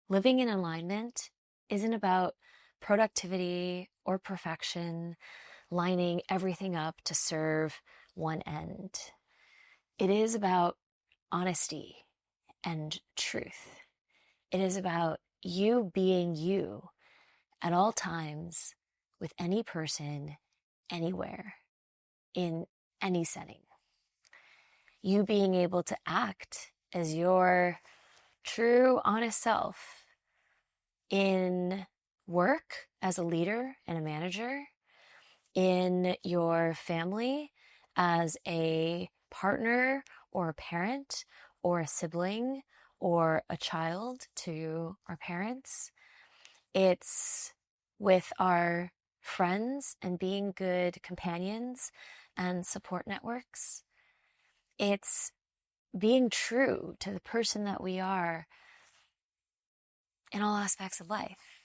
Living in alignment isn't about productivity or perfection, lining everything up to serve one end. It is about honesty and truth. It is about you being you at all times with any person, anywhere, in any setting. You being able to act as your true, honest self in work as a leader and a manager, in your family as a partner or a parent or a sibling or a child to our parents. It's with our friends and being good companions and support networks. It's being true to the person that we are in all aspects of life.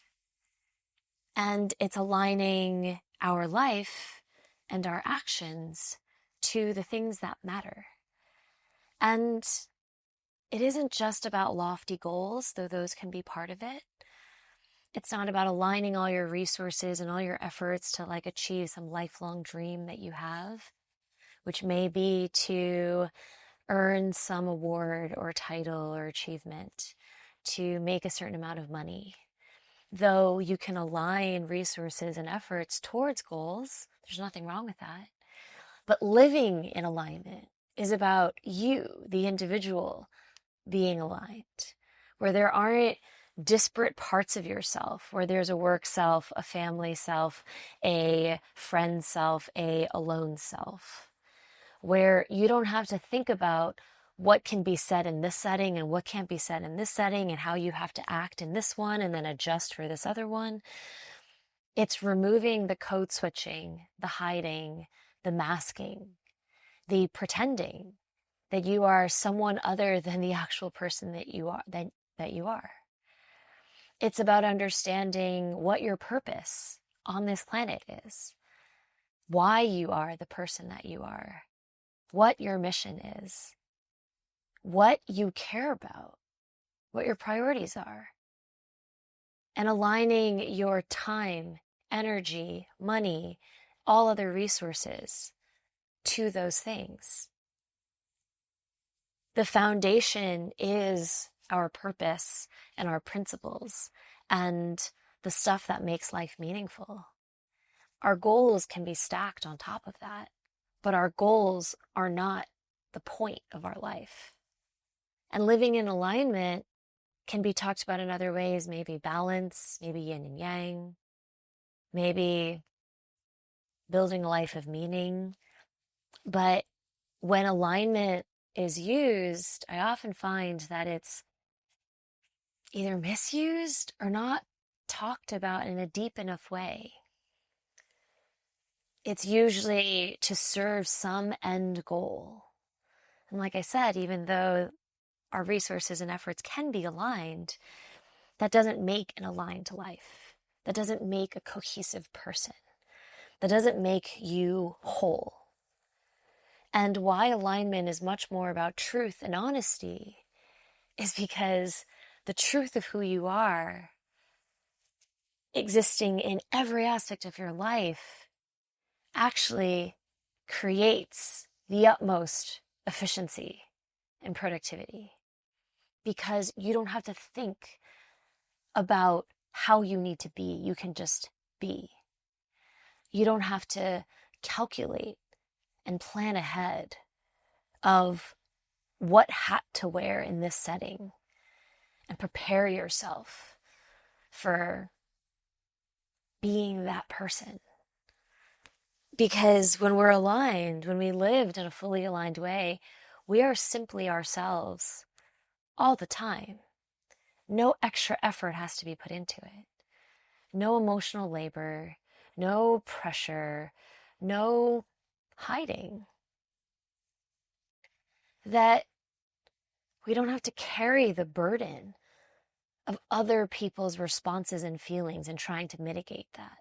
And it's aligning our life and our actions to the things that matter. And it isn't just about lofty goals, though those can be part of it. It's not about aligning all your resources and all your efforts to achieve some lifelong dream that you have, which may be to earn some award or title or achievement, to make a certain amount of money. Though you can align resources and efforts towards goals, there's nothing wrong with that. But living in alignment is about you, the individual, being aligned, where there aren't disparate parts of yourself, where there's a work self, a family self, a friend self, a alone self, where you don't have to think about what can be said in this setting and what can't be said in this setting and how you have to act in this one and then adjust for this other one. It's removing the code switching, the hiding, the masking, the pretending that you are someone other than the actual person that you are, that you are. It's about understanding what your purpose on this planet is, why you are the person that you are, what your mission is, what you care about, what your priorities are, and aligning your time, energy, money, all other resources to those things. The foundation is our purpose and our principles and the stuff that makes life meaningful. Our goals can be stacked on top of that, but our goals are not the point of our life. And living in alignment can be talked about in other ways, maybe balance, maybe yin and yang, maybe building a life of meaning. But when alignment is used, I often find that it's either misused or not talked about in a deep enough way. It's usually to serve some end goal. And like I said, even though our resources and efforts can be aligned, that doesn't make an aligned life. That doesn't make a cohesive person. That doesn't make you whole. And why alignment is much more about truth and honesty is because the truth of who you are, existing in every aspect of your life, actually creates the utmost efficiency and productivity. Because you don't have to think about how you need to be. You can just be. You don't have to calculate and plan ahead of what hat to wear in this setting and prepare yourself for being that person. Because when we're aligned, when we lived in a fully aligned way, we are simply ourselves all the time. No extra effort has to be put into it. No emotional labor, no pressure, no hiding. That we don't have to carry the burden of other people's responses and feelings and trying to mitigate that.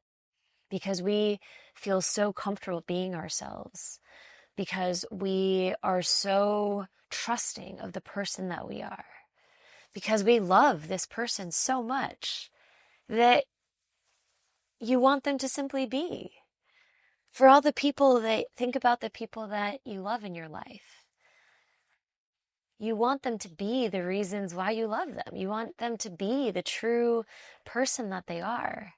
Because we feel so comfortable being ourselves. Because we are so trusting of the person that we are. because we love this person so much that you want them to simply be. For all the people that think about the people that you love in your life, you want them to be the reasons why you love them. You want them to be the true person that they are.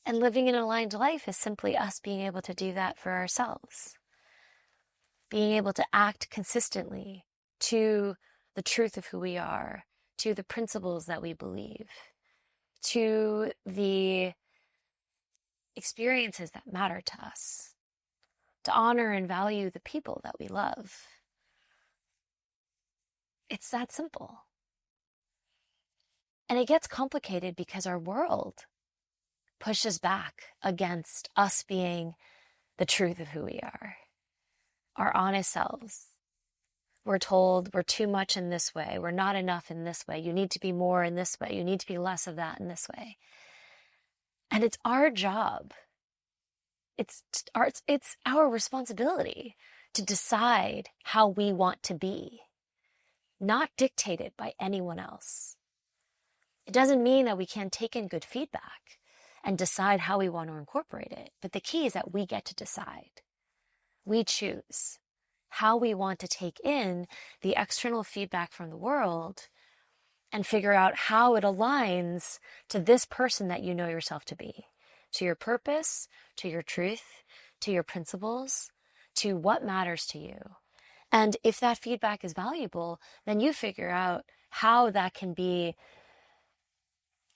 And living an aligned life is simply us being able to do that for ourselves. Being able to act consistently to the truth of who we are, to the principles that we believe, to the experiences that matter to us, to honor and value the people that we love. It's that simple. And it gets complicated because our world pushes back against us being the truth of who we are, our honest selves. We're told we're too much in this way, we're not enough in this way, you need to be more in this way, you need to be less of that in this way. And it's our job, it's our responsibility to decide how we want to be, not dictated by anyone else. It doesn't mean that we can't take in good feedback and decide how we want to incorporate it. But the key is that we get to decide. We choose how we want to take in the external feedback from the world and figure out how it aligns to this person that you know yourself to be, to your purpose, to your truth, to your principles, to what matters to you. And if that feedback is valuable, then you figure out how that can be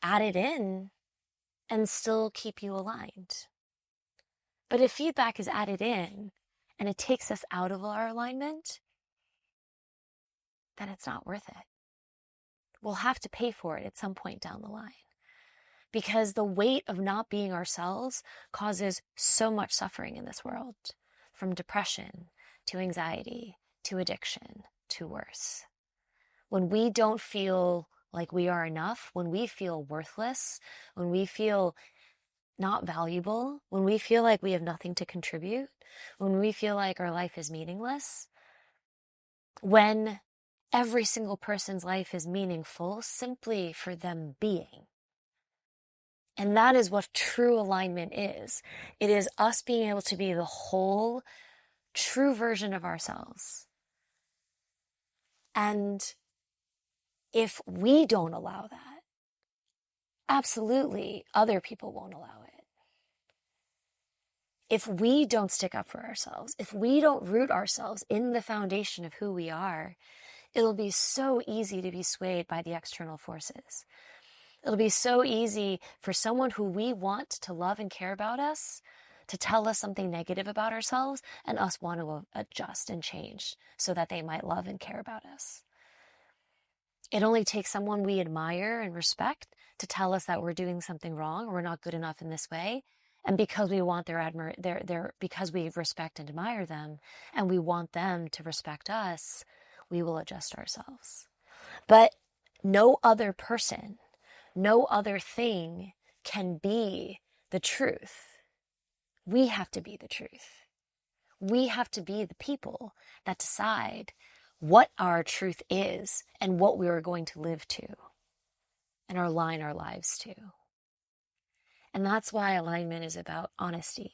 added in and still keep you aligned. But if feedback is added in and it takes us out of our alignment, then it's not worth it. We'll have to pay for it at some point down the line, because the weight of not being ourselves causes so much suffering in this world, from depression to anxiety to addiction to worse. When we don't feel like we are enough, when we feel worthless, when we feel not valuable, when we feel like we have nothing to contribute, when we feel like our life is meaningless, when every single person's life is meaningful simply for them being. And that is what true alignment is. It is us being able to be the whole, true version of ourselves. And if we don't allow that, absolutely other people won't allow it. If we don't stick up for ourselves, if we don't root ourselves in the foundation of who we are, it'll be so easy to be swayed by the external forces. It'll be so easy for someone who we want to love and care about us to tell us something negative about ourselves and us want to adjust and change so that they might love and care about us. It only takes someone we admire and respect to tell us that we're doing something wrong or we're not good enough in this way. And because we want because we respect and admire them and we want them to respect us, we will adjust ourselves. But no other person, no other thing can be the truth. We have to be the truth. We have to be the people that decide what our truth is and what we are going to live to and align our lives to. And that's why alignment is about honesty.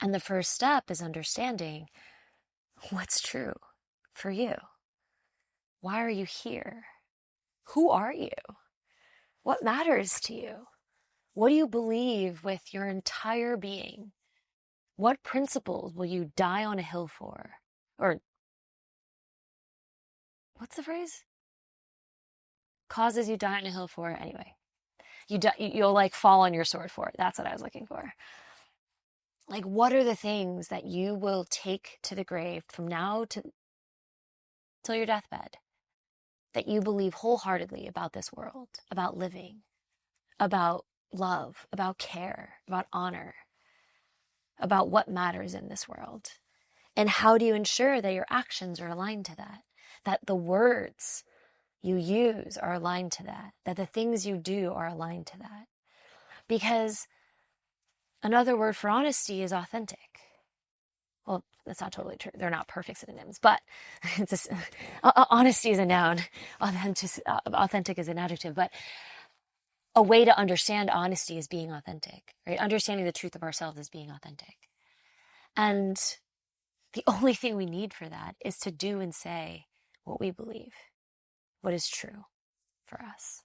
And the first step is understanding what's true for you. Why are you here? Who are you? What matters to you? What do you believe with your entire being? What principles will you die on a hill for? Or what's the phrase? Causes you die on a hill for. Anyway, you'll like fall on your sword for it. That's what I was looking for. Like, what are the things that you will take to the grave from now till your deathbed that you believe wholeheartedly about this world, about living, about love, about care, about honor, about what matters in this world? And how do you ensure that your actions are aligned to that? That the words you use are aligned to that? That the things you do are aligned to that? Because another word for honesty is authentic. well, that's not totally true. They're not perfect synonyms, but it's just, honesty is a noun. Authentic is an adjective, but a way to understand honesty is being authentic, right? Understanding the truth of ourselves is being authentic. And the only thing we need for that is to do and say what we believe, what is true for us.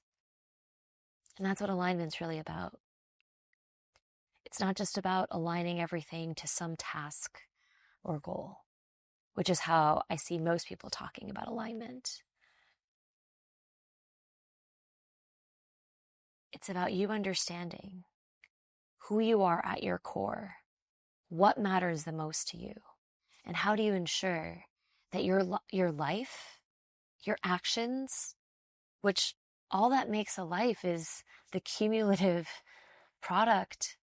And that's what alignment's really about. It's not just about aligning everything to some task or goal, which is how I see most people talking about alignment. It's about you understanding who you are at your core, what matters the most to you, and how do you ensure that your life, your actions, which all that makes a life is the cumulative product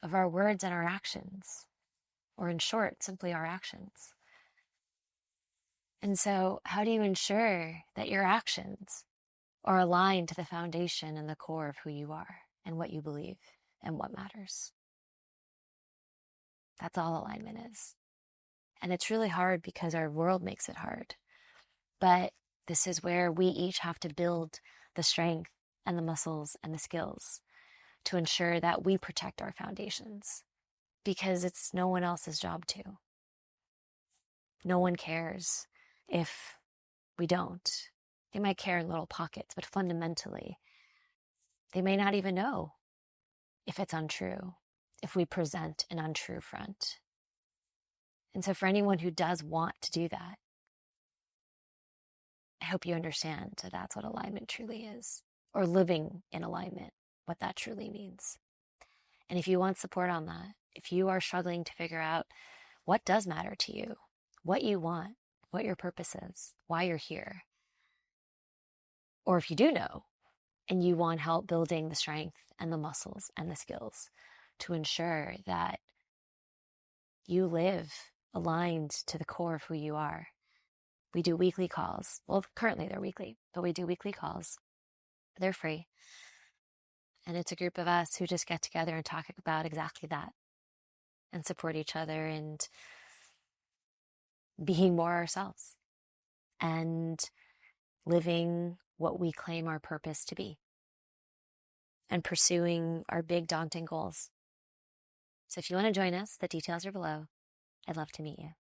of our words and our actions, or in short, simply our actions. And so, how do you ensure that your actions are aligned to the foundation and the core of who you are and what you believe and what matters? That's all alignment is. And it's really hard because our world makes it hard. But this is where we each have to build the strength and the muscles and the skills to ensure that we protect our foundations, because it's no one else's job to. No one cares if we don't. They might care in little pockets, but fundamentally, they may not even know if it's untrue, if we present an untrue front. And so for anyone who does want to do that, I hope you understand that that's what alignment truly is, or living in alignment, what that truly means. And if you want support on that, if you are struggling to figure out what does matter to you, what you want, what your purpose is, why you're here, or if you do know and you want help building the strength and the muscles and the skills to ensure that you live aligned to the core of who you are, we do weekly calls. Well, currently they're weekly, but we do weekly calls. They're free. And it's a group of us who just get together and talk about exactly that and support each other and being more ourselves and living what we claim our purpose to be and pursuing our big daunting goals. So if you want to join us, the details are below. I'd love to meet you.